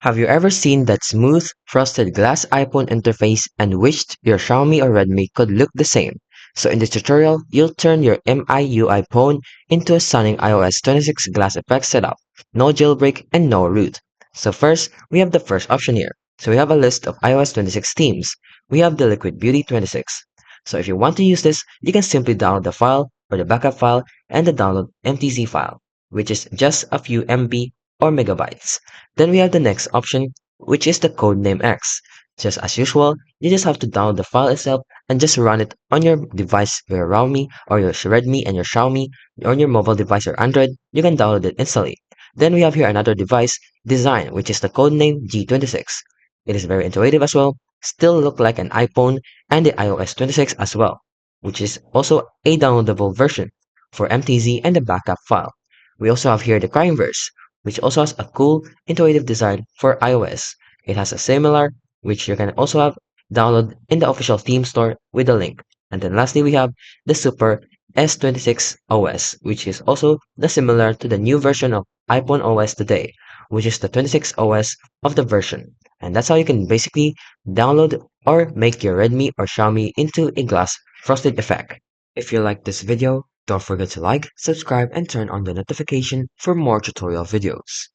Have you ever seen that smooth, frosted glass iPhone interface and wished your Xiaomi or Redmi could look the same? So in this tutorial, you'll turn your MIUI phone into a stunning iOS 26 glass effect setup. No jailbreak and no root. So first, we have the first option here. So we have a list of iOS 26 themes. We have the Liquid Beauty 26. So if you want to use this, you can simply download the file or the backup file and the download MTZ file, which is just a few MB or megabytes. Then we have the next option, which is the codename X. Just as usual, you just have to download the file itself and just run it on your device, your Xiaomi or your Redmi and your Xiaomi, on your mobile device or Android, you can download it instantly. Then we have here another device, Design, which is the codename G26. It is very intuitive as well, still look like an iPhone and the iOS 26 as well, which is also a downloadable version for MTZ and the backup file. We also have here the Crimeverse, which also has a cool, intuitive design for iOS. It has a similar, which you can also have download in the official theme store with a link. And then lastly, we have the Super S26 OS, which is also the similar to the new version of iPhone OS today, which is the 26 OS of the version. And that's how you can basically download or make your Redmi or Xiaomi into a glass frosted effect. If you like this video, don't forget to like, subscribe, and turn on the notification for more tutorial videos.